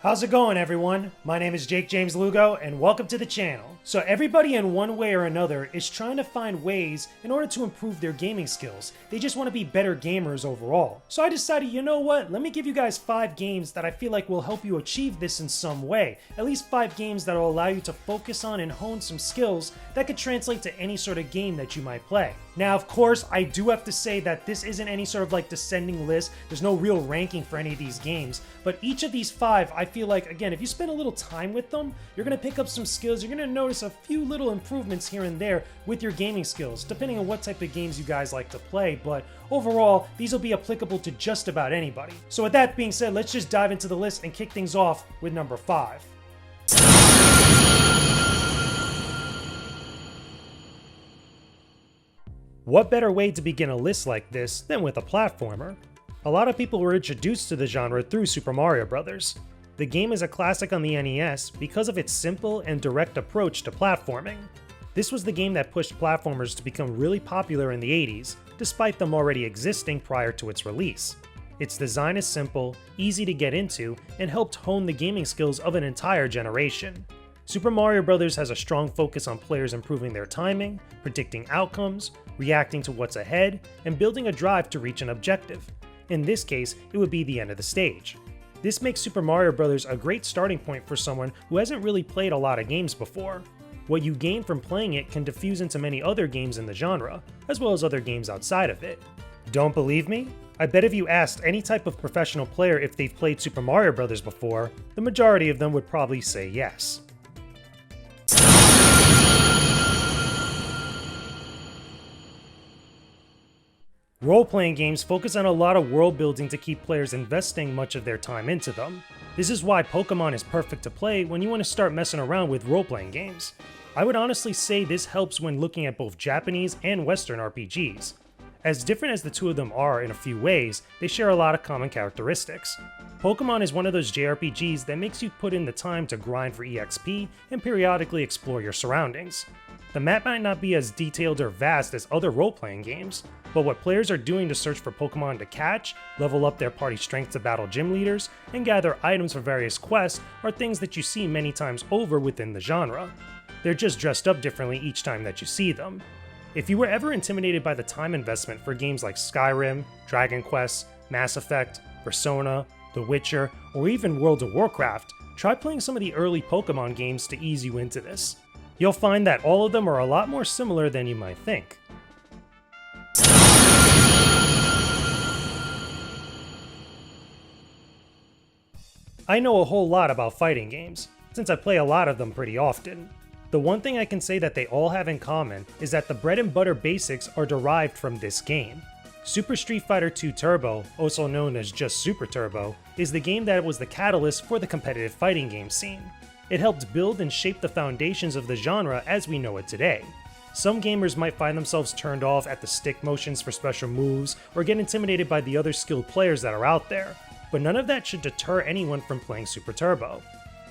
How's it going, everyone? My name is Jakejames Lugo, and welcome to the channel. So everybody in one way or another is trying to find ways in order to improve their gaming skills. They just want to be better gamers overall. So I decided, you know what? Let me give you guys 5 games that I feel like will help you achieve this in some way. At least 5 games that will allow you to focus on and hone some skills that could translate to any sort of game that you might play. Now, of course, I do have to say that this isn't any sort of like descending list. There's no real ranking for any of these games, but each of these 5, I feel like, again, if you spend a little time with them, you're going to pick up some skills. You're going to notice a few little improvements here and there with your gaming skills, depending on what type of games you guys like to play, but overall, these will be applicable to just about anybody. So with that being said, let's just dive into the list and kick things off with number 5. What better way to begin a list like this than with a platformer? A lot of people were introduced to the genre through Super Mario Bros. The game is a classic on the NES because of its simple and direct approach to platforming. This was the game that pushed platformers to become really popular in the 80s, despite them already existing prior to its release. Its design is simple, easy to get into, and helped hone the gaming skills of an entire generation. Super Mario Bros. Has a strong focus on players improving their timing, predicting outcomes, reacting to what's ahead, and building a drive to reach an objective. In this case, it would be the end of the stage. This makes Super Mario Bros. A great starting point for someone who hasn't really played a lot of games before. What you gain from playing it can diffuse into many other games in the genre, as well as other games outside of it. Don't believe me? I bet if you asked any type of professional player if they've played Super Mario Bros. Before, the majority of them would probably say yes. Role-playing games focus on a lot of world building to keep players investing much of their time into them. This is why Pokemon is perfect to play when you want to start messing around with role-playing games. I would honestly say this helps when looking at both Japanese and Western RPGs. As different as the two of them are in a few ways, they share a lot of common characteristics. Pokemon is one of those JRPGs that makes you put in the time to grind for EXP and periodically explore your surroundings. The map might not be as detailed or vast as other role-playing games, but what players are doing to search for Pokemon to catch, level up their party strength to battle gym leaders, and gather items for various quests are things that you see many times over within the genre. They're just dressed up differently each time that you see them. If you were ever intimidated by the time investment for games like Skyrim, Dragon Quest, Mass Effect, Persona, The Witcher, or even World of Warcraft, try playing some of the early Pokemon games to ease you into this. You'll find that all of them are a lot more similar than you might think. I know a whole lot about fighting games, since I play a lot of them pretty often. The one thing I can say that they all have in common is that the bread and butter basics are derived from this game. Super Street Fighter 2 Turbo, also known as just Super Turbo, is the game that was the catalyst for the competitive fighting game scene. It helped build and shape the foundations of the genre as we know it today. Some gamers might find themselves turned off at the stick motions for special moves or get intimidated by the other skilled players that are out there, but none of that should deter anyone from playing Super Turbo.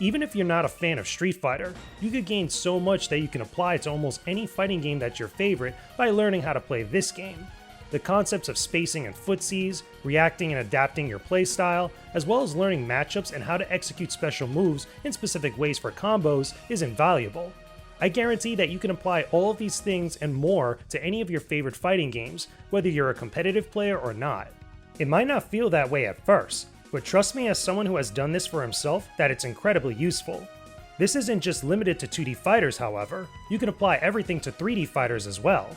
Even if you're not a fan of Street Fighter, you could gain so much that you can apply to almost any fighting game that's your favorite by learning how to play this game. The concepts of spacing and footsies, reacting and adapting your playstyle, as well as learning matchups and how to execute special moves in specific ways for combos is invaluable. I guarantee that you can apply all of these things and more to any of your favorite fighting games, whether you're a competitive player or not. It might not feel that way at first, but trust me as someone who has done this for himself that it's incredibly useful. This isn't just limited to 2D fighters, however. You can apply everything to 3D fighters as well.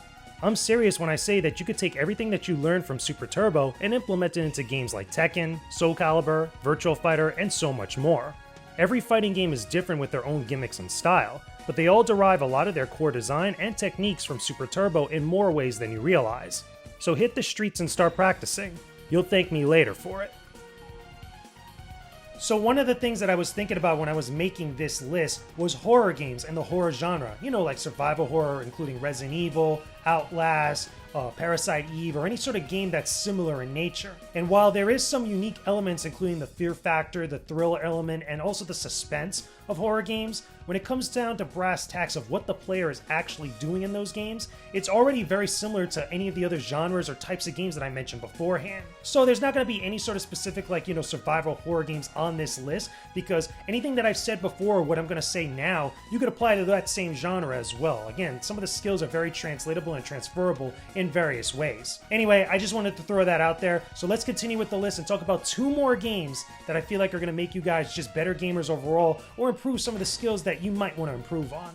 I'm serious when I say that you could take everything that you learned from Super Turbo and implement it into games like Tekken, Soul Calibur, Virtua Fighter, and so much more. Every fighting game is different with their own gimmicks and style, but they all derive a lot of their core design and techniques from Super Turbo in more ways than you realize. So hit the streets and start practicing. You'll thank me later for it. So one of the things that I was thinking about when I was making this list was horror games and the horror genre. You know, like survival horror, including Resident Evil, Outlast, Parasite Eve, or any sort of game that's similar in nature. And while there is some unique elements, including the fear factor, the thrill element, and also the suspense of horror games, when it comes down to brass tacks of what the player is actually doing in those games, it's already very similar to any of the other genres or types of games that I mentioned beforehand. So there's not going to be any sort of specific, survival horror games on this list, because anything that I've said before, or what I'm going to say now, you could apply to that same genre as well. Again, some of the skills are very translatable and transferable in various ways. Anyway, I just wanted to throw that out there. So let's continue with the list and talk about 2 more games that I feel like are going to make you guys just better gamers overall, or improve some of the skills that you might want to improve on.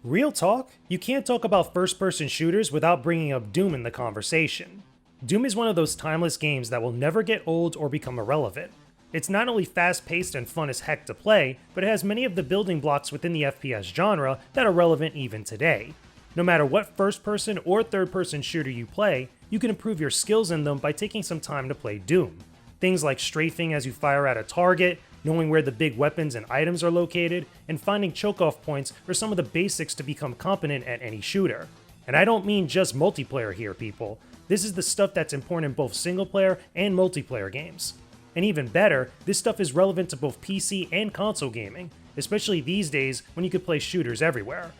Real talk, you can't talk about first-person shooters without bringing up Doom in the conversation. Doom is one of those timeless games that will never get old or become irrelevant. It's not only fast-paced and fun as heck to play, but it has many of the building blocks within the FPS genre that are relevant even today. No matter what first-person or third-person shooter you play, you can improve your skills in them by taking some time to play Doom. Things like strafing as you fire at a target, knowing where the big weapons and items are located, and finding choke-off points are some of the basics to become competent at any shooter. And I don't mean just multiplayer here, people. This is the stuff that's important in both single-player and multiplayer games. And even better, this stuff is relevant to both PC and console gaming, especially these days when you can play shooters everywhere.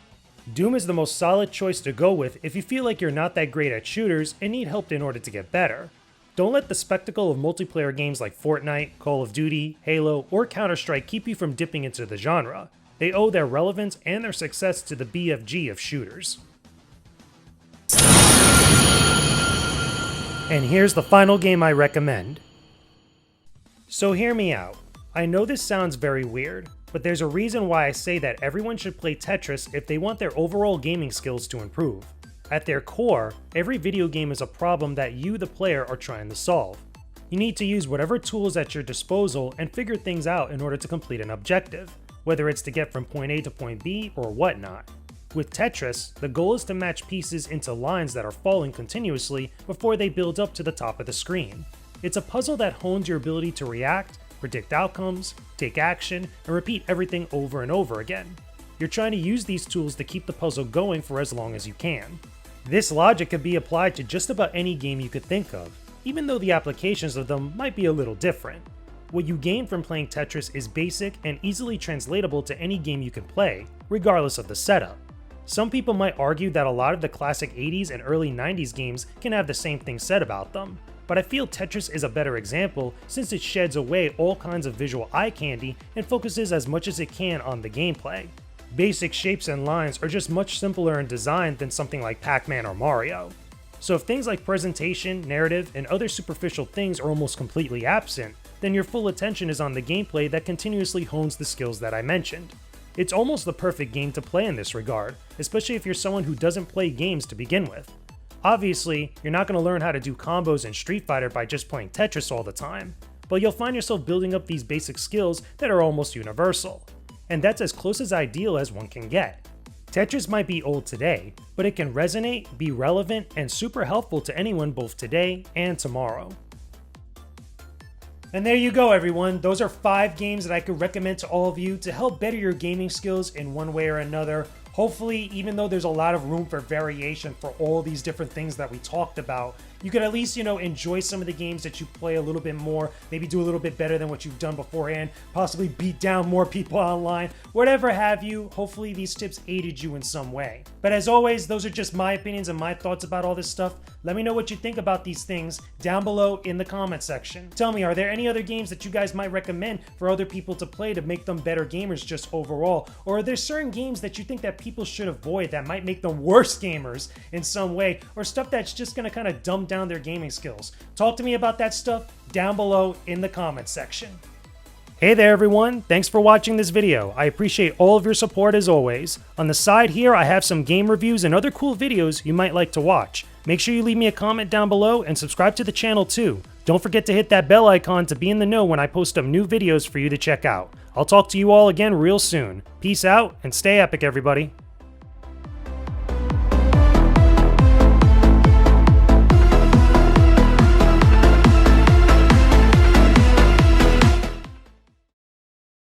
Doom is the most solid choice to go with if you feel like you're not that great at shooters and need help in order to get better. Don't let the spectacle of multiplayer games like Fortnite, Call of Duty, Halo, or Counter-Strike keep you from dipping into the genre. They owe their relevance and their success to the BFG of shooters. And here's the final game I recommend. So hear me out. I know this sounds very weird, but there's a reason why I say that everyone should play Tetris if they want their overall gaming skills to improve. At their core, every video game is a problem that you, the player, are trying to solve. You need to use whatever tools at your disposal and figure things out in order to complete an objective, whether it's to get from point A to point B or whatnot. With Tetris, the goal is to match pieces into lines that are falling continuously before they build up to the top of the screen. It's a puzzle that hones your ability to react, predict outcomes, take action, and repeat everything over and over again. You're trying to use these tools to keep the puzzle going for as long as you can. This logic could be applied to just about any game you could think of, even though the applications of them might be a little different. What you gain from playing Tetris is basic and easily translatable to any game you can play, regardless of the setup. Some people might argue that a lot of the classic 80s and early 90s games can have the same thing said about them, but I feel Tetris is a better example since it sheds away all kinds of visual eye candy and focuses as much as it can on the gameplay. Basic shapes and lines are just much simpler in design than something like Pac-Man or Mario. So if things like presentation, narrative, and other superficial things are almost completely absent, then your full attention is on the gameplay that continuously hones the skills that I mentioned. It's almost the perfect game to play in this regard, especially if you're someone who doesn't play games to begin with. Obviously, you're not going to learn how to do combos in Street Fighter by just playing Tetris all the time, but you'll find yourself building up these basic skills that are almost universal. And that's as close as ideal as one can get. Tetris might be old today, but it can resonate, be relevant, and super helpful to anyone both today and tomorrow. And there you go, everyone. Those are 5 games that I could recommend to all of you to help better your gaming skills in one way or another. Hopefully, even though there's a lot of room for variation for all these different things that we talked about, you could at least, enjoy some of the games that you play a little bit more, maybe do a little bit better than what you've done beforehand, possibly beat down more people online, whatever have you. Hopefully these tips aided you in some way. But as always, those are just my opinions and my thoughts about all this stuff. Let me know what you think about these things down below in the comment section. Tell me, are there any other games that you guys might recommend for other people to play to make them better gamers just overall? Or are there certain games that you think that people should avoid that might make them worse gamers in some way, or stuff that's just going to kind of dumb down their gaming skills? Talk to me about that stuff down below in the comment section. Hey there everyone, thanks for watching this video. I appreciate all of your support as always. On the side here I have some game reviews and other cool videos you might like to watch. Make sure you leave me a comment down below and subscribe to the channel too. Don't forget to hit that bell icon to be in the know when I post up new videos for you to check out. I'll talk to you all again real soon. Peace out and stay epic everybody.